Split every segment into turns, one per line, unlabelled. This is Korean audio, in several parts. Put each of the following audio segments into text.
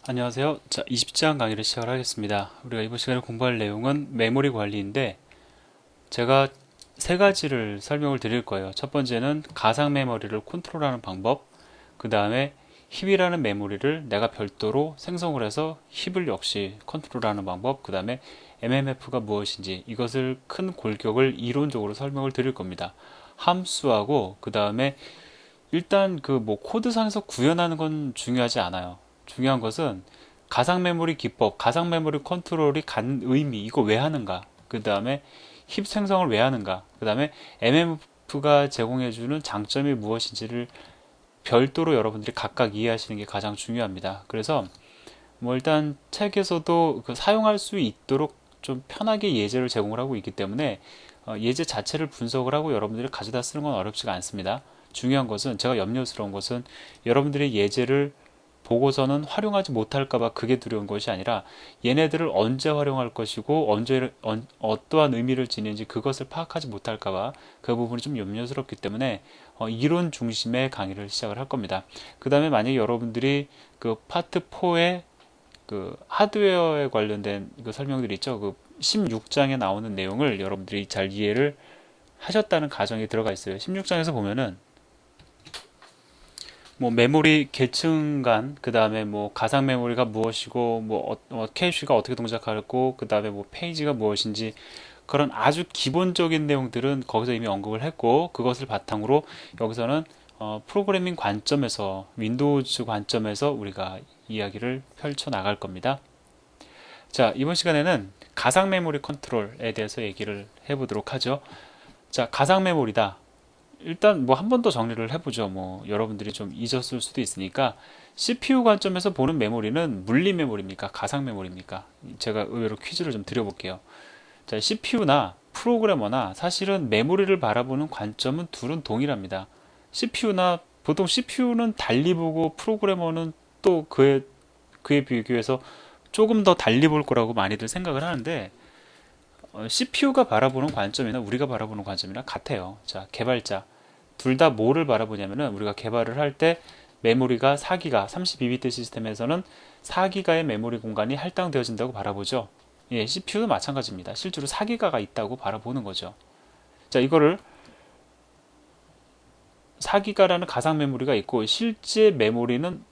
안녕하세요. 자, 20장 강의를 시작을 하겠습니다. 우리가 이번 시간에 공부할 내용은 메모리 관리인데 제가 세 가지를 설명을 드릴 거예요. 첫 번째는 가상 메모리를 컨트롤하는 방법, 그 다음에 힙이라는 메모리를 내가 별도로 생성을 해서 힙을 역시 컨트롤하는 방법, 그 다음에 MMF가 무엇인지 이것을 큰 골격을 이론적으로 설명을 드릴 겁니다. 함수하고 그 다음에 일단 그 뭐 코드상에서 구현하는 건 중요하지 않아요. 중요한 것은 가상 메모리 기법, 가상 메모리 컨트롤이 갖는 의미, 이거 왜 하는가? 그 다음에 힙 생성을 왜 하는가? 그 다음에 MMF가 제공해주는 장점이 무엇인지를 별도로 여러분들이 각각 이해하시는 게 가장 중요합니다. 그래서 뭐 일단 책에서도 그 사용할 수 있도록 좀 편하게 예제를 제공을 하고 있기 때문에 예제 자체를 분석을 하고 여러분들이 가져다 쓰는 건 어렵지가 않습니다. 중요한 것은 제가 염려스러운 것은 여러분들이 예제를 보고서는 활용하지 못할까봐 그게 두려운 것이 아니라 얘네들을 언제 활용할 것이고 언제 어떠한 의미를 지니는지 그것을 파악하지 못할까봐 그 부분이 좀 염려스럽기 때문에 이론 중심의 강의를 시작을 할 겁니다. 그 다음에 만약에 여러분들이 그 파트 4의 그 하드웨어에 관련된 그 설명들이 있죠. 그 16장에 나오는 내용을 여러분들이 잘 이해를 하셨다는 가정이 들어가 있어요. 16장에서 보면은 뭐 메모리 계층 간, 그 다음에 뭐 가상 메모리가 무엇이고, 캐시가 어떻게 동작하고, 그 다음에 뭐 페이지가 무엇인지 그런 아주 기본적인 내용들은 거기서 이미 언급을 했고, 그것을 바탕으로 여기서는 프로그래밍 관점에서 윈도우즈 관점에서 우리가 이야기를 펼쳐 나갈 겁니다. 자, 이번 시간에는 가상 메모리 컨트롤에 대해서 얘기를 해보도록 하죠. 자, 가상 메모리다. 일단 뭐 한 번 더 정리를 해보죠. 뭐 여러분들이 좀 잊었을 수도 있으니까 CPU 관점에서 보는 메모리는 물리 메모리입니까? 가상 메모리입니까? 제가 의외로 퀴즈를 좀 드려볼게요. 자, CPU나 프로그래머나 사실은 메모리를 바라보는 관점은 둘은 동일합니다. CPU나 보통 CPU는 달리 보고 프로그래머는 또 그에 비교해서 조금 더 달리 볼 거라고 많이들 생각을 하는데 CPU가 바라보는 관점이나 우리가 바라보는 관점이랑 같아요. 자, 개발자. 둘 다 뭐를 바라보냐면은 우리가 개발을 할 때 메모리가 4기가, 32비트 시스템에서는 4기가의 메모리 공간이 할당되어진다고 바라보죠. 예, CPU도 마찬가지입니다. 실제로 4기가가 있다고 바라보는 거죠. 자, 이거를 4기가라는 가상 메모리가 있고 실제 메모리는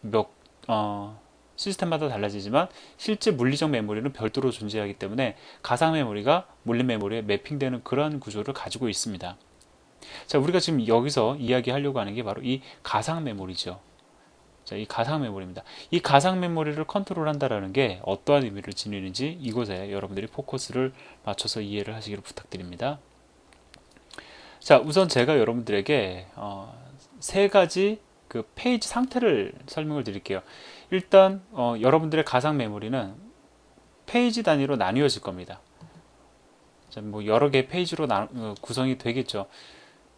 시스템마다 달라지지만 실제 물리적 메모리는 별도로 존재하기 때문에 가상 메모리가 물리 메모리에 매핑되는 그런 구조를 가지고 있습니다. 자, 우리가 지금 여기서 이야기하려고 하는 게 바로 이 가상 메모리죠. 자, 이 가상 메모리입니다. 이 가상 메모리를 컨트롤한다라는 게 어떠한 의미를 지니는지 이곳에 여러분들이 포커스를 맞춰서 이해를 하시기를 부탁드립니다. 자, 우선 제가 여러분들에게 세 가지 그 페이지 상태를 설명을 드릴게요. 일단 여러분들의 가상 메모리는 페이지 단위로 나뉘어질 겁니다. 자, 뭐 여러 개의 페이지로 구성이 되겠죠.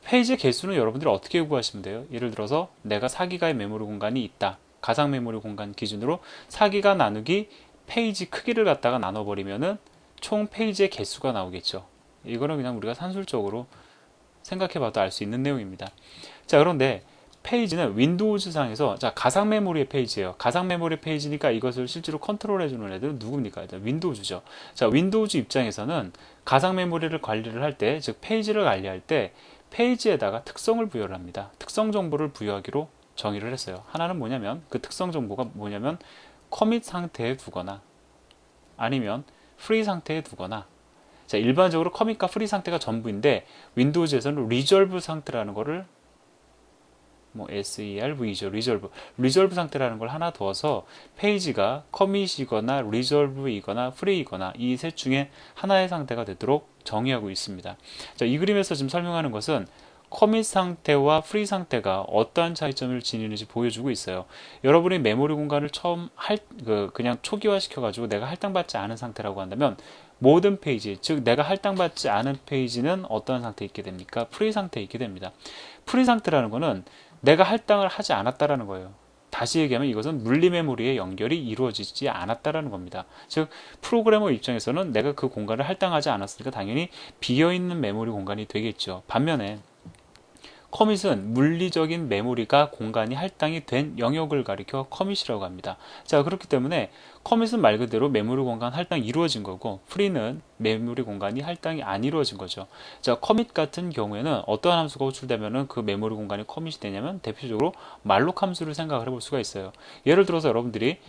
페이지 개수는 여러분들이 어떻게 구하시면 돼요? 예를 들어서 내가 4기가의 메모리 공간이 있다. 가상 메모리 공간 기준으로 4기가 나누기 페이지 크기를 갖다가 나눠버리면은 총 페이지의 개수가 나오겠죠. 이거는 그냥 우리가 산술적으로 생각해봐도 알 수 있는 내용입니다. 자, 그런데 페이지는 윈도우즈 상에서 자, 가상 메모리의 페이지예요. 가상 메모리 페이지니까 이것을 실제로 컨트롤해주는 애들은 누굽니까? 일단 윈도우즈죠. 자, 윈도우즈 입장에서는 가상 메모리를 관리를 할 때, 즉 페이지를 관리할 때 페이지에다가 특성을 부여를 합니다. 특성 정보를 부여하기로 정의를 했어요. 하나는 뭐냐면 그 특성 정보가 뭐냐면 커밋 상태에 두거나 아니면 프리 상태에 두거나. 자, 일반적으로 커밋과 프리 상태가 전부인데 윈도우즈에서는 리졸브 상태라는 거를 뭐 SERV죠. 리졸브 상태라는 걸 하나 두어서 페이지가 커밋이거나 리졸브이거나 프리이거나 이 셋 중에 하나의 상태가 되도록 정의하고 있습니다. 자, 이 그림에서 지금 설명하는 것은 커밋 상태와 프리 상태가 어떠한 차이점을 지니는지 보여주고 있어요. 여러분이 메모리 공간을 처음 그냥 초기화 시켜가지고 내가 할당받지 않은 상태라고 한다면 모든 페이지, 즉 내가 할당받지 않은 페이지는 어떠한 상태에 있게 됩니까? 프리 상태에 있게 됩니다. 프리 상태라는 것은 내가 할당을 하지 않았다라는 거예요. 다시 얘기하면 이것은 물리 메모리의 연결이 이루어지지 않았다라는 겁니다. 즉 프로그래머 입장에서는 내가 그 공간을 할당하지 않았으니까 당연히 비어있는 메모리 공간이 되겠죠. 반면에 커밋은 물리적인 메모리가 공간이 할당이 된 영역을 가리켜 커밋이라고 합니다. 자, 그렇기 때문에 커밋은 말 그대로 메모리 공간 할당이 이루어진 거고, 프리는 메모리 공간이 할당이 안 이루어진 거죠. 자, 커밋 같은 경우에는 어떠한 함수가 호출되면은 그 메모리 공간이 커밋이 되냐면, 대표적으로 말록 함수를 생각을 해볼 수가 있어요. 예를 들어서 여러분들이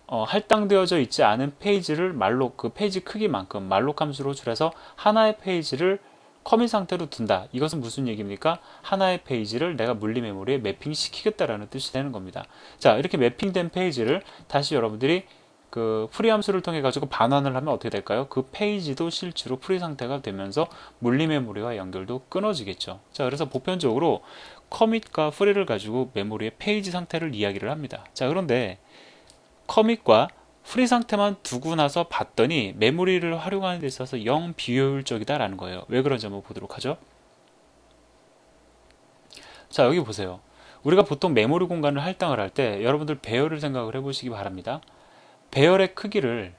할당되어져 있지 않은 페이지를 말록, 그 페이지 크기만큼 말록 함수로 호출해서 하나의 페이지를 커밋 상태로 둔다. 이것은 무슨 얘기입니까? 하나의 페이지를 내가 물리 메모리에 매핑시키겠다라는 뜻이 되는 겁니다. 자, 이렇게 매핑된 페이지를 다시 여러분들이 그 프리 함수를 통해 가지고 반환을 하면 어떻게 될까요? 그 페이지도 실제로 프리 상태가 되면서 물리 메모리와 연결도 끊어지겠죠. 자, 그래서 보편적으로 커밋과 프리를 가지고 메모리의 페이지 상태를 이야기를 합니다. 자, 그런데 커밋과 프리 상태만 두고 나서 봤더니 메모리를 활용하는 데 있어서 영 비효율적이다 라는 거예요. 왜 그런지 한번 보도록 하죠. 자, 여기 보세요. 우리가 보통 메모리 공간을 할당을 할 때 여러분들 배열을 생각을 해보시기 바랍니다. 배열의 크기를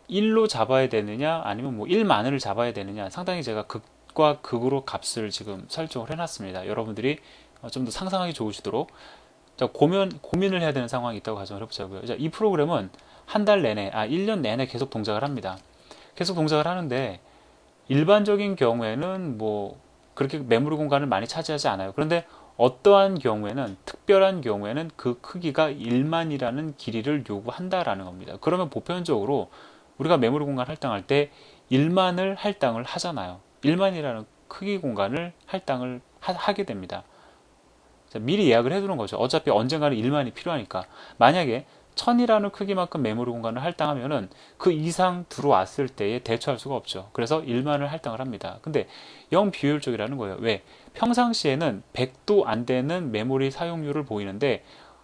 1로 잡아야 되느냐 아니면 뭐 1만을 잡아야 되느냐, 상당히 제가 극과 극으로 값을 지금 설정을 해놨습니다. 여러분들이 좀 더 상상하기 좋으시도록. 자, 고민을 해야 되는 상황이 있다고 가정을 해보자고요. 자, 이 프로그램은 한 달 내내, 1년 내내 계속 동작을 합니다. 계속 동작을 하는데, 일반적인 경우에는 뭐, 그렇게 메모리 공간을 많이 차지하지 않아요. 그런데 어떠한 경우에는, 특별한 경우에는 그 크기가 1만이라는 길이를 요구한다라는 겁니다. 그러면 보편적으로 우리가 메모리 공간 할당할 때 1만을 할당을 하잖아요. 1만이라는 크기 공간을 할당을 하게 됩니다. 미리 예약을 해두는 거죠. 어차피 언젠가는 1만이 필요하니까. 만약에 1000이라는 크기만큼 메모리 공간을 할당하면은 그 이상 들어왔을 때에 대처할 수가 없죠. 그래서 1만을 할당을 합니다. 근데 영 비효율적이라는 거예요. 왜? 평상시에는 100도 안 되는 메모리 사용률을 보이는데,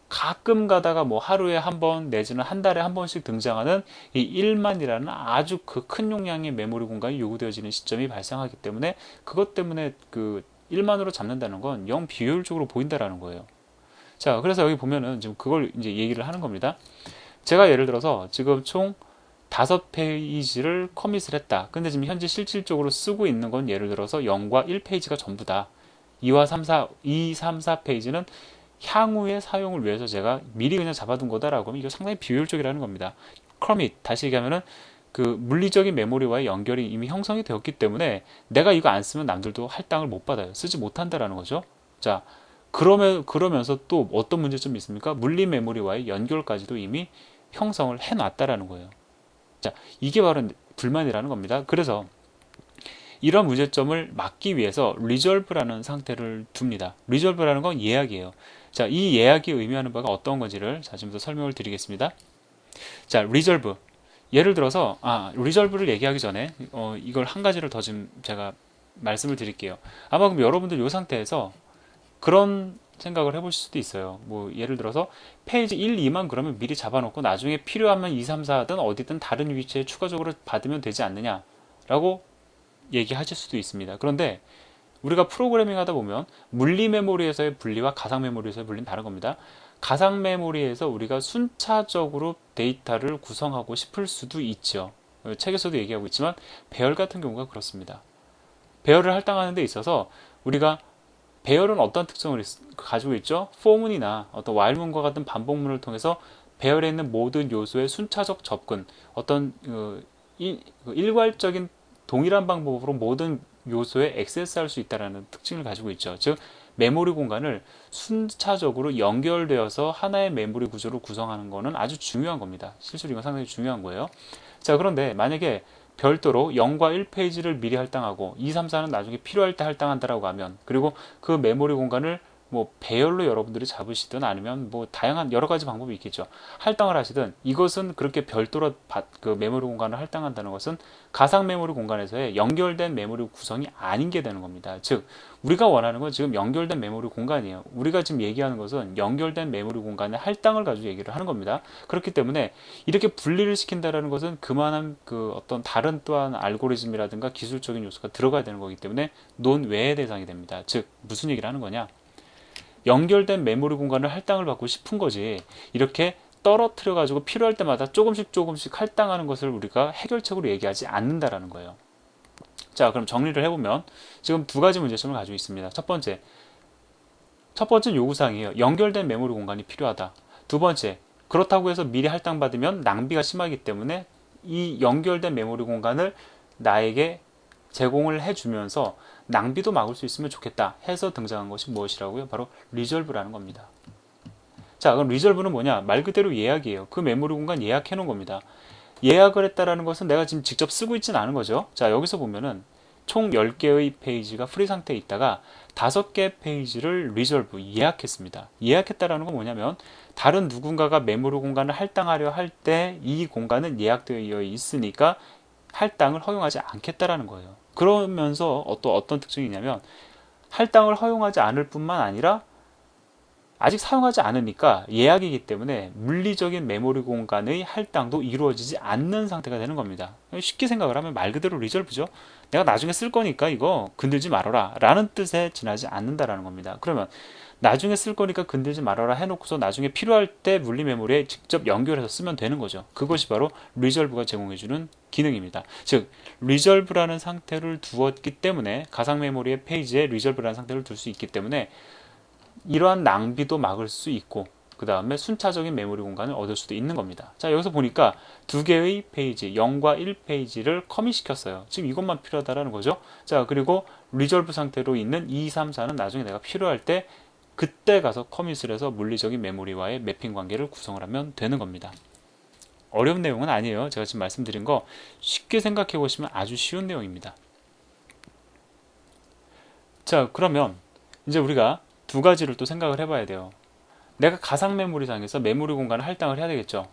가끔 가다가 뭐 하루에 한 번 내지는 한 달에 한 번씩 등장하는 이 1만이라는 아주 그 큰 용량의 메모리 공간이 요구되어지는 시점이 발생하기 때문에, 그것 때문에 그 1만으로 잡는다는 건 영 비효율적으로 보인다라는 거예요. 자, 그래서 여기 보면은 지금 그걸 이제 얘기를 하는 겁니다. 제가 예를 들어서 지금 총 5페이지를 커밋을 했다. 근데 지금 현재 실질적으로 쓰고 있는 건 예를 들어서 0과 1페이지가 전부다. 2와 3, 4, 2, 3, 4페이지는 향후의 사용을 위해서 제가 미리 그냥 잡아둔 거다라고 하면 이거 상당히 비효율적이라는 겁니다. 커밋, 다시 얘기하면은 그 물리적인 메모리와의 연결이 이미 형성이 되었기 때문에 내가 이거 안 쓰면 남들도 할당을 못 받아요. 쓰지 못한다라는 거죠. 자, 그러면서 또 어떤 문제점이 있습니까? 물리 메모리와의 연결까지도 이미 형성을 해놨다라는 거예요. 자, 이게 바로 불만이라는 겁니다. 그래서 이런 문제점을 막기 위해서 resolve라는 상태를 둡니다. resolve라는 건 예약이에요. 자, 이 예약이 의미하는 바가 어떤 건지를 지금부터 설명을 드리겠습니다. 자, resolve. 예를 들어서 resolve를 얘기하기 전에 이걸 한 가지를 더 좀 제가 말씀을 드릴게요. 아마 그럼 여러분들 이 상태에서 그런 생각을 해보실 수도 있어요. 뭐 예를 들어서 페이지 1, 2만 그러면 미리 잡아놓고 나중에 필요하면 2, 3, 4든 어디든 다른 위치에 추가적으로 받으면 되지 않느냐라고 얘기하실 수도 있습니다. 그런데 우리가 프로그래밍 하다 보면 물리 메모리에서의 분리와 가상 메모리에서의 분리는 다른 겁니다. 가상 메모리에서 우리가 순차적으로 데이터를 구성하고 싶을 수도 있죠. 책에서도 얘기하고 있지만 배열 같은 경우가 그렇습니다. 배열을 할당하는 데 있어서 우리가 배열은 어떤 특성을 가지고 있죠? for문이나 어떤 while문과 같은 반복문을 통해서 배열에 있는 모든 요소의 순차적 접근, 어떤 일괄적인 동일한 방법으로 모든 요소에 액세스할 수 있다는 특징을 가지고 있죠. 즉 메모리 공간을 순차적으로 연결되어서 하나의 메모리 구조를 구성하는 것은 아주 중요한 겁니다. 실제로 이건 상당히 중요한 거예요. 자, 그런데 만약에 별도로 0과 1페이지를 미리 할당하고 2, 3, 4는 나중에 필요할 때 할당한다라고 하면, 그리고 그 메모리 공간을 뭐 배열로 여러분들이 잡으시든 아니면 뭐 다양한 여러 가지 방법이 있겠죠. 할당을 하시든, 이것은 그렇게 별도로 그 메모리 공간을 할당한다는 것은 가상 메모리 공간에서의 연결된 메모리 구성이 아닌 게 되는 겁니다. 즉 우리가 원하는 건 지금 연결된 메모리 공간이에요. 우리가 지금 얘기하는 것은 연결된 메모리 공간의 할당을 가지고 얘기를 하는 겁니다. 그렇기 때문에 이렇게 분리를 시킨다는 것은 그만한 그 어떤 다른 또한 알고리즘이라든가 기술적인 요소가 들어가야 되는 거기 때문에 논외의 대상이 됩니다. 즉 무슨 얘기를 하는 거냐, 연결된 메모리 공간을 할당을 받고 싶은 거지, 이렇게 떨어뜨려 가지고 필요할 때마다 조금씩 할당하는 것을 우리가 해결책으로 얘기하지 않는다라는 거예요. 자, 그럼 정리를 해보면 지금 두 가지 문제점을 가지고 있습니다. 첫 번째는 요구사항이에요. 연결된 메모리 공간이 필요하다. 두 번째, 그렇다고 해서 미리 할당받으면 낭비가 심하기 때문에 이 연결된 메모리 공간을 나에게 제공을 해주면서 낭비도 막을 수 있으면 좋겠다 해서 등장한 것이 무엇이라고요? 바로 리졸브라는 겁니다. 자, 그럼 리졸브는 뭐냐? 말 그대로 예약이에요. 그 메모리 공간 예약해 놓은 겁니다. 예약을 했다라는 것은 내가 지금 직접 쓰고 있지는 않은 거죠. 자, 여기서 보면은 총 10개의 페이지가 프리 상태에 있다가 5개 페이지를 리졸브, 예약했습니다. 예약했다라는 건 뭐냐면 다른 누군가가 메모리 공간을 할당하려 할 때 이 공간은 예약되어 있으니까 할당을 허용하지 않겠다라는 거예요. 그러면서 어떤 특징이 있냐면 할당을 허용하지 않을 뿐만 아니라 아직 사용하지 않으니까 예약이기 때문에 물리적인 메모리 공간의 할당도 이루어지지 않는 상태가 되는 겁니다. 쉽게 생각을 하면 말 그대로 리졸브죠. 내가 나중에 쓸 거니까 이거 건들지 말아라 라는 뜻에 지나지 않는다라는 겁니다. 그러면 나중에 쓸 거니까 건들지 말아라 해놓고서 나중에 필요할 때 물리 메모리에 직접 연결해서 쓰면 되는 거죠. 그것이 바로 리졸브가 제공해주는 기능입니다. 즉 리졸브라는 상태를 두었기 때문에 가상 메모리의 페이지에 리졸브라는 상태를 둘 수 있기 때문에 이러한 낭비도 막을 수 있고 그 다음에 순차적인 메모리 공간을 얻을 수도 있는 겁니다. 자, 여기서 보니까 두 개의 페이지 0과 1페이지를 커밋시켰어요. 지금 이것만 필요하다라는 거죠. 자, 그리고 리졸브 상태로 있는 2, 3, 4는 나중에 내가 필요할 때 그때 가서 커밋을 해서 물리적인 메모리와의 매핑 관계를 구성을 하면 되는 겁니다. 어려운 내용은 아니에요. 제가 지금 말씀드린 거 쉽게 생각해 보시면 아주 쉬운 내용입니다. 자, 그러면 이제 우리가 두 가지를 또 생각을 해봐야 돼요. 내가 가상 메모리상에서 메모리 공간을 할당을 해야 되겠죠.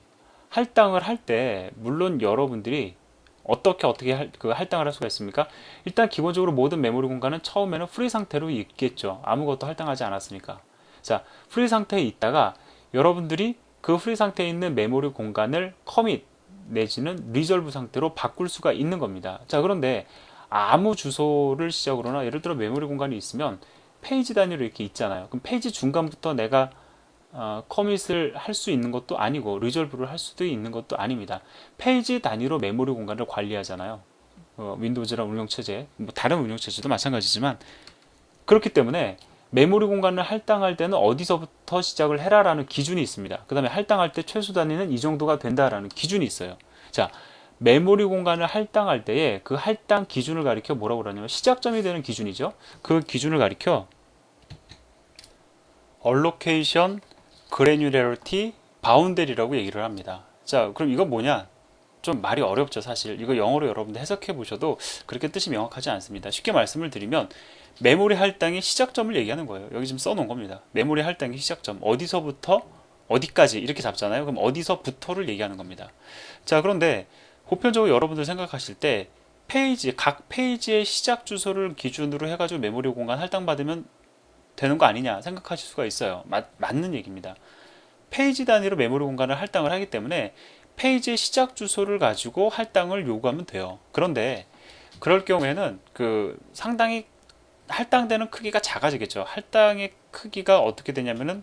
할당을 할 때 물론 여러분들이 어떻게 할당을 할 수가 있습니까? 일단 기본적으로 모든 메모리 공간은 처음에는 프리 상태로 있겠죠. 아무것도 할당하지 않았으니까. 자, 프리 상태에 있다가 여러분들이 그 프리 상태에 있는 메모리 공간을 커밋 내지는 리졸브 상태로 바꿀 수가 있는 겁니다. 자, 그런데 아무 주소를 시작으로 하나 예를 들어 메모리 공간이 있으면 페이지 단위로 이렇게 있잖아요. 그럼 페이지 중간부터 내가 커밋을 할 수 있는 것도 아니고 리졸브를 할 수도 있는 것도 아닙니다. 페이지 단위로 메모리 공간을 관리하잖아요. 윈도우즈랑 운영체제, 뭐 다른 운영체제도 마찬가지지만 그렇기 때문에 메모리 공간을 할당할 때는 어디서부터 시작을 해라라는 기준이 있습니다. 그 다음에 할당할 때 최소 단위는 이 정도가 된다라는 기준이 있어요. 자, 메모리 공간을 할당할 때에 그 할당 기준을 가리켜 뭐라고 그러냐면 시작점이 되는 기준이죠. 그 기준을 가리켜 Allocation Granularity Boundary라고 얘기를 합니다. 자, 그럼 이건 뭐냐? 좀 말이 어렵죠, 사실. 이거 영어로 여러분들 해석해 보셔도 그렇게 뜻이 명확하지 않습니다. 쉽게 말씀을 드리면 메모리 할당의 시작점을 얘기하는 거예요. 여기 지금 써놓은 겁니다. 메모리 할당의 시작점. 어디서부터 어디까지 이렇게 잡잖아요. 그럼 어디서부터를 얘기하는 겁니다. 자, 그런데 보편적으로 여러분들 생각하실 때 각 페이지의 시작 주소를 기준으로 해가지고 메모리 공간 할당받으면 되는 거 아니냐 생각하실 수가 있어요. 맞는 얘기입니다. 페이지 단위로 메모리 공간을 할당을 하기 때문에 페이지의 시작 주소를 가지고 할당을 요구하면 돼요. 그런데 그럴 경우에는 상당히 할당되는 크기가 작아지겠죠. 할당의 크기가 어떻게 되냐면은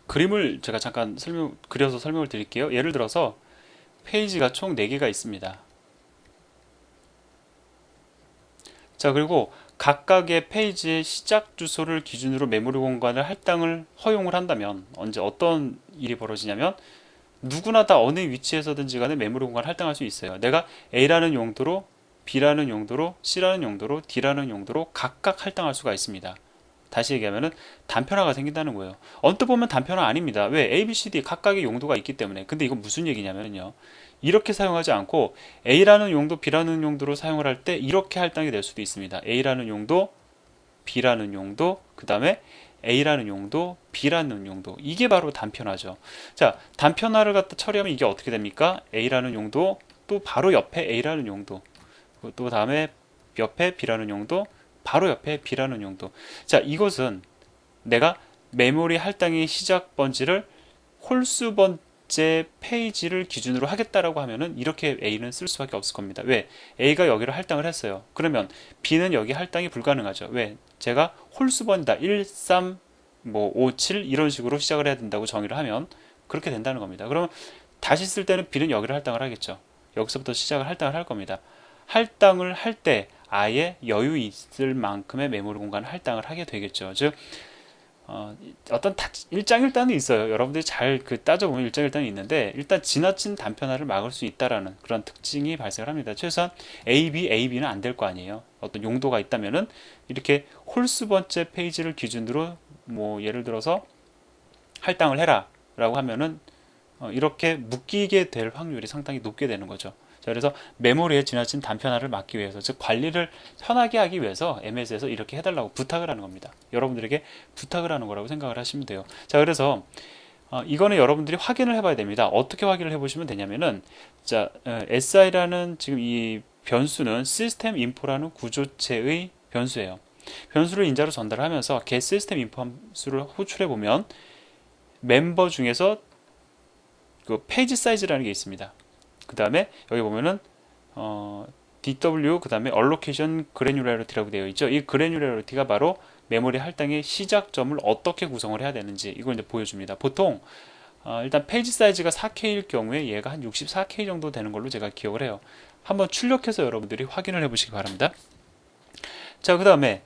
그림을 제가 잠깐 그려서 설명을 드릴게요. 예를 들어서 페이지가 총 4개가 있습니다. 자, 그리고 각각의 페이지의 시작 주소를 기준으로 메모리 공간을 할당을 허용을 한다면 언제 어떤 일이 벌어지냐면 누구나 다 어느 위치에서든지 간에 메모리 공간을 할당할 수 있어요. 내가 A라는 용도로 B라는 용도로 C라는 용도로 D라는 용도로 각각 할당할 수가 있습니다. 다시 얘기하면 단편화가 생긴다는 거예요. 언뜻 보면 단편화 아닙니다. 왜? A, B, C, D 각각의 용도가 있기 때문에. 근데 이건 무슨 얘기냐면요. 이렇게 사용하지 않고 A라는 용도, B라는 용도로 사용을 할 때 이렇게 할당이 될 수도 있습니다. A라는 용도, B라는 용도, 그 다음에 A라는 용도, B라는 용도. 이게 바로 단편화죠. 자, 단편화를 갖다 처리하면 이게 어떻게 됩니까? A라는 용도, 또 바로 옆에 A라는 용도, 또 다음에 옆에 B라는 용도, 바로 옆에 B라는 용도. 자, 이것은 내가 메모리 할당의 시작 번지를 홀수 번째 페이지를 기준으로 하겠다라고 하면은 이렇게 A는 쓸 수밖에 없을 겁니다. 왜? A가 여기를 할당을 했어요. 그러면 B는 여기 할당이 불가능하죠. 왜? 제가 홀수 번이다. 1, 3, 5, 7 이런 식으로 시작을 해야 된다고 정의를 하면 그렇게 된다는 겁니다. 그러면 다시 쓸 때는 B는 여기를 할당을 하겠죠. 여기서부터 시작을 할당을 할 겁니다. 할당을 할 때 아예 여유 있을 만큼의 메모리 공간을 할당을 하게 되겠죠. 즉 어떤 일장일단은 있어요. 여러분들이 잘 따져보면 일장일단이 있는데 일단 지나친 단편화를 막을 수 있다라는 그런 특징이 발생을 합니다. 최소한 AB는 안 될 거 아니에요. 어떤 용도가 있다면은 이렇게 홀수 번째 페이지를 기준으로 뭐 예를 들어서 할당을 해라 라고 하면은 이렇게 묶이게 될 확률이 상당히 높게 되는 거죠. 자, 그래서 메모리에 지나친 단편화를 막기 위해서, 즉 관리를 편하게 하기 위해서 MS에서 이렇게 해달라고 부탁을 하는 겁니다. 여러분들에게 부탁을 하는 거라고 생각을 하시면 돼요. 자, 그래서 이거는 여러분들이 확인을 해봐야 됩니다. 어떻게 확인을 해보시면 되냐면은, 자, SI라는 지금 이 변수는 시스템 인포라는 구조체의 변수예요. 변수를 인자로 전달하면서 get 시스템 인포 함수를 호출해 보면 멤버 중에서 그 페이지 사이즈라는 게 있습니다. 그 다음에 여기 보면은 DW 그 다음에 allocation granularity라고 되어 있죠. 이 granularity가 바로 메모리 할당의 시작점을 어떻게 구성을 해야 되는지 이걸 이제 보여줍니다. 보통 일단 페이지 사이즈가 4K일 경우에 얘가 한 64K 정도 되는 걸로 제가 기억을 해요. 한번 출력해서 여러분들이 확인을 해보시기 바랍니다. 자, 그 다음에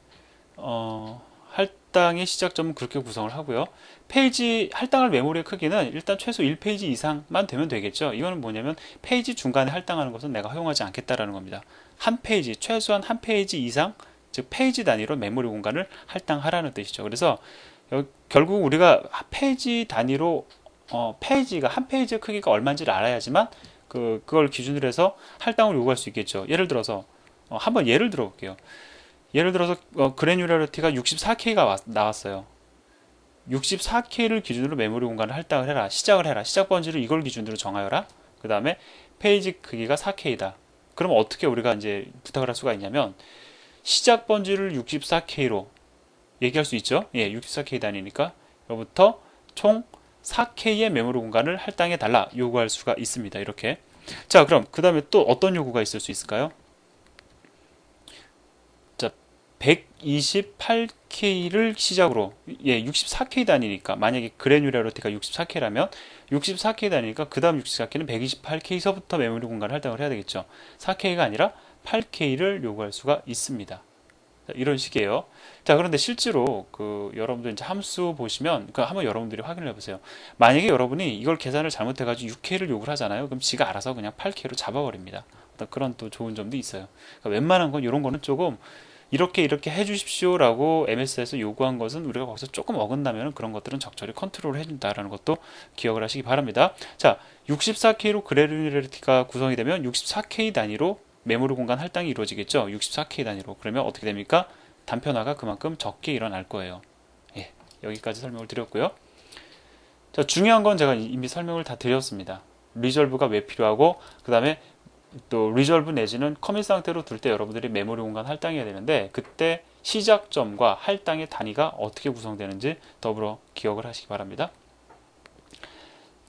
할당의 시작점은 그렇게 구성을 하고요. 페이지 할당할 메모리의 크기는 일단 최소 1페이지 이상만 되면 되겠죠. 이거는 뭐냐면 페이지 중간에 할당하는 것은 내가 허용하지 않겠다라는 겁니다. 한 페이지, 최소한 한 페이지 이상, 즉 페이지 단위로 메모리 공간을 할당하라는 뜻이죠. 그래서 결국 우리가 페이지 단위로 페이지가 한 페이지의 크기가 얼마인지를 알아야지만 그걸 기준으로 해서 할당을 요구할 수 있겠죠. 예를 들어서 한번 예를 들어 볼게요. 예를 들어서 그래뉴러리티가 64K가 나왔어요. 64K를 기준으로 메모리 공간을 할당을 해라. 시작을 해라. 시작 번지를 이걸 기준으로 정하여라. 그 다음에 페이지 크기가 4K다. 그럼 어떻게 우리가 이제 부탁을 할 수가 있냐면 시작 번지를 64K로 얘기할 수 있죠. 예, 64K 단위니까 여기부터 총 4K의 메모리 공간을 할당해 달라 요구할 수가 있습니다. 이렇게. 자, 그럼 그 다음에 또 어떤 요구가 있을 수 있을까요? 128K를 시작으로, 예, 64K 단위니까 만약에 그래뉴러리티가 64K라면 64K 단위니까 그 다음 64K는 128K서부터 메모리 공간을 할당을 해야 되겠죠. 4K가 아니라 8K를 요구할 수가 있습니다. 자, 이런 식이에요. 자, 그런데 실제로 여러분들 이제 함수 보시면 한번 여러분들이 확인을 해보세요. 만약에 여러분이 이걸 계산을 잘못해가지고 6K를 요구를 하잖아요. 그럼 지가 알아서 그냥 8K로 잡아버립니다. 그런 또 좋은 점도 있어요. 그러니까 웬만한 건 이런 거는 조금 이렇게 해주십시오 라고 MS에서 요구한 것은 우리가 거기서 조금 어긋나면 그런 것들은 적절히 컨트롤 해준다라는 것도 기억을 하시기 바랍니다. 자, 64K로 그래뉴러리티가 구성이 되면 64K 단위로 메모리 공간 할당이 이루어지겠죠. 64K 단위로. 그러면 어떻게 됩니까? 단편화가 그만큼 적게 일어날 거예요. 예, 여기까지 설명을 드렸고요. 자, 중요한 건 제가 이미 설명을 다 드렸습니다. 리졸브가 왜 필요하고 그 다음에 또 리졸브 내지는 커밋 상태로 둘 때 여러분들이 메모리 공간 할당해야 되는데 그때 시작점과 할당의 단위가 어떻게 구성되는지 더불어 기억을 하시기 바랍니다.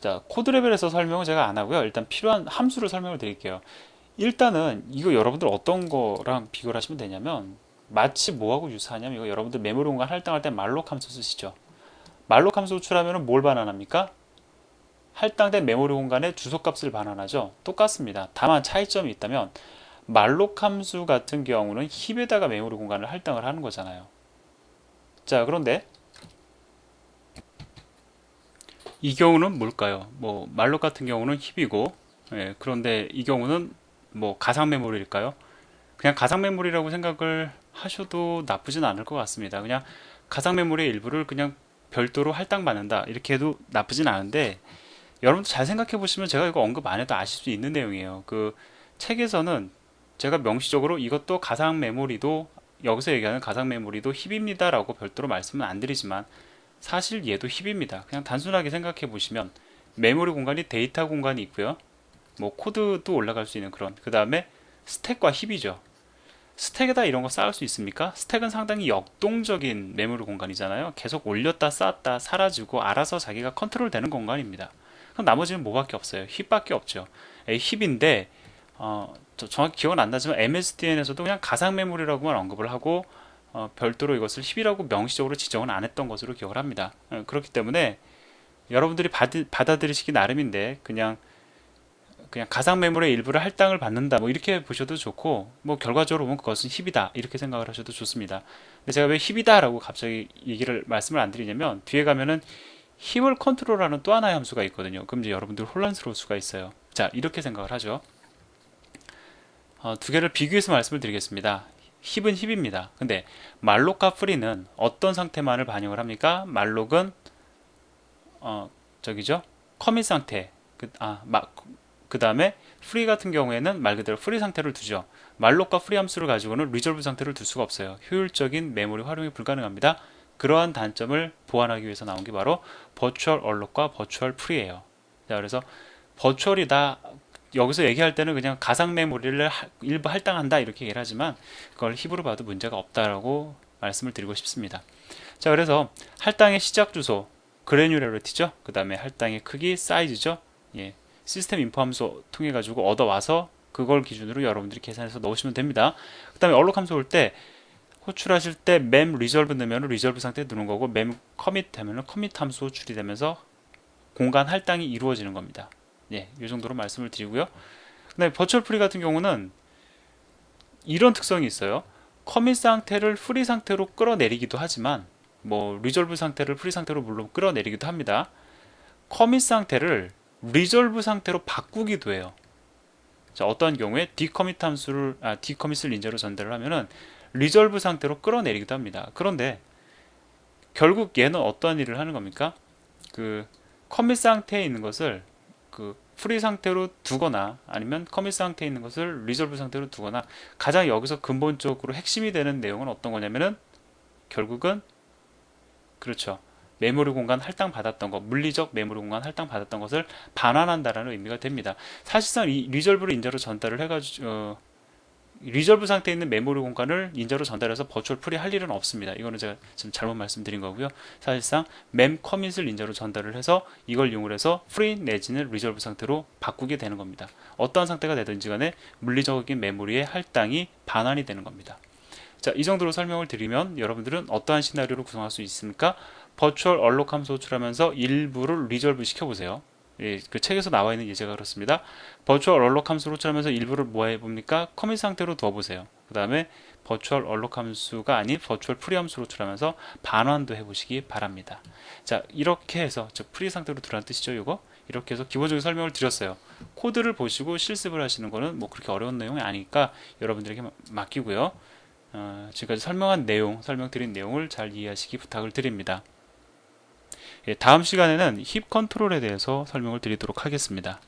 자, 코드 레벨에서 설명은 제가 안 하고요. 일단 필요한 함수를 설명을 드릴게요. 일단은 이거 여러분들 어떤 거랑 비교를 하시면 되냐면 마치 뭐하고 유사하냐면 이거 여러분들 메모리 공간 할당할 때 말록 함수 쓰시죠. 말록 함수 호출하면 뭘 반환합니까? 할당된 메모리 공간의 주소값을 반환하죠. 똑같습니다. 다만 차이점이 있다면 말록 함수 같은 경우는 힙에다가 메모리 공간을 할당을 하는 거잖아요. 자, 그런데 이 경우는 뭘까요? 뭐 말록 같은 경우는 힙이고, 예, 그런데 이 경우는 뭐 가상 메모리일까요? 그냥 가상 메모리라고 생각을 하셔도 나쁘진 않을 것 같습니다. 그냥 가상 메모리의 일부를 그냥 별도로 할당받는다 이렇게 해도 나쁘진 않은데 여러분도 잘 생각해 보시면 제가 이거 언급 안 해도 아실 수 있는 내용이에요. 그 책에서는 제가 명시적으로 이것도 가상 메모리도 여기서 얘기하는 가상 메모리도 힙입니다 라고 별도로 말씀은 안 드리지만 사실 얘도 힙입니다. 그냥 단순하게 생각해 보시면 메모리 공간이 데이터 공간이 있고요. 뭐 코드도 올라갈 수 있는 그런 그 다음에 스택과 힙이죠. 스택에다 이런 거 쌓을 수 있습니까? 스택은 상당히 역동적인 메모리 공간이잖아요. 계속 올렸다 쌓았다 사라지고 알아서 자기가 컨트롤 되는 공간입니다. 그럼 나머지는 뭐밖에 없어요? 힙밖에 없죠. 힙인데 정확히 기억은 안 나지만 MSDN에서도 그냥 가상 메모리라고만 언급을 하고 별도로 이것을 힙이라고 명시적으로 지정은 안 했던 것으로 기억을 합니다. 그렇기 때문에 여러분들이 받아들이시기 나름인데 그냥 그냥 가상 메모리의 일부를 할당을 받는다 뭐 이렇게 보셔도 좋고, 뭐 결과적으로 보면 그것은 힙이다 이렇게 생각을 하셔도 좋습니다. 근데 제가 왜 힙이다 라고 갑자기 말씀을 안 드리냐면, 뒤에 가면은 힙을 컨트롤하는 또 하나의 함수가 있거든요. 그럼 이제 여러분들 혼란스러울 수가 있어요. 자, 이렇게 생각을 하죠. 두 개를 비교해서 말씀을 드리겠습니다. 힙은 힙입니다. 근데 말록과 프리는 어떤 상태만을 반영을 합니까? 말록은 저기죠, 커밋 상태. 그 다음에 프리 같은 경우에는 말 그대로 프리 상태를 두죠. 말록과 프리 함수를 가지고는 리졸브 상태를 둘 수가 없어요. 효율적인 메모리 활용이 불가능합니다. 그러한 단점을 보완하기 위해서 나온 게 바로 버추얼 얼록과 버추얼 프리예요. 자, 그래서 버추얼이다 여기서 얘기할 때는 그냥 가상 메모리를 일부 할당한다 이렇게 얘기를 하지만, 그걸 힙으로 봐도 문제가 없다라고 말씀을 드리고 싶습니다. 자, 그래서 할당의 시작 주소 그래뉴러리티죠. 그 다음에 할당의 크기 사이즈죠. 예, 시스템 인포 함수 통해 가지고 얻어와서 그걸 기준으로 여러분들이 계산해서 넣으시면 됩니다. 그 다음에 얼록 함수 올 때 호출하실 때 mem resolve 넣으면 리졸브 상태에 두는 거고, mem commit 하면 commit 함수 호출이 되면서 공간 할당이 이루어지는 겁니다. 예, 이 정도로 말씀을 드리고요. 근데 버추얼 프리 같은 경우는 이런 특성이 있어요. 커밋 상태를 프리 상태로 끌어내리기도 하지만, 뭐 리졸브 상태를 프리 상태로 물론 끌어내리기도 합니다. 커밋 상태를 리졸브 상태로 바꾸기도 해요. 자, 어떠한 경우에 디커밋 함수를 디커밋을 인자로 전달을 하면은 리졸브 상태로 끌어내리기도 합니다. 그런데 결국 얘는 어떠한 일을 하는 겁니까? 그 커밋 상태에 있는 것을 그 프리 상태로 두거나, 아니면 커밋 상태에 있는 것을 리졸브 상태로 두거나, 가장 여기서 근본적으로 핵심이 되는 내용은 어떤 거냐면은, 결국은 그렇죠, 메모리 공간 할당 받았던 것, 물리적 메모리 공간 할당 받았던 것을 반환한다라는 의미가 됩니다. 사실상 이 리졸브를 인자로 전달을 해가지고 리졸브 상태에 있는 메모리 공간을 인자로 전달해서 버추얼 프리 할 일은 없습니다. 이거는 제가 지금 잘못 말씀드린 거고요. 사실상 mem 커밋을 인자로 전달을 해서 이걸 이용해서 프리 내지는 리졸브 상태로 바꾸게 되는 겁니다. 어떠한 상태가 되든지 간에 물리적인 메모리의 할당이 반환이 되는 겁니다. 자, 이 정도로 설명을 드리면 여러분들은 어떠한 시나리오를 구성할 수 있습니까? 버추얼 얼록 함수 호출하면서 일부를 리졸브 시켜보세요. 예, 그 책에서 나와 있는 예제가 그렇습니다. 버추얼 얼록 함수를 호출하면서 일부를 뭐 해봅니까? 커밋 상태로 두어보세요. 그 다음에 버추얼 얼록 함수가 아닌 버추얼 프리 함수를 호출하면서 반환도 해보시기 바랍니다. 자, 이렇게 해서, 즉 프리 상태로 두라는 뜻이죠. 이거 이렇게 해서 기본적인 설명을 드렸어요. 코드를 보시고 실습을 하시는 거는 뭐 그렇게 어려운 내용이 아니니까 여러분들에게 맡기고요. 지금까지 설명드린 내용을 잘 이해하시기 부탁을 드립니다. 예, 다음 시간에는 힙 컨트롤에 대해서 설명을 드리도록 하겠습니다.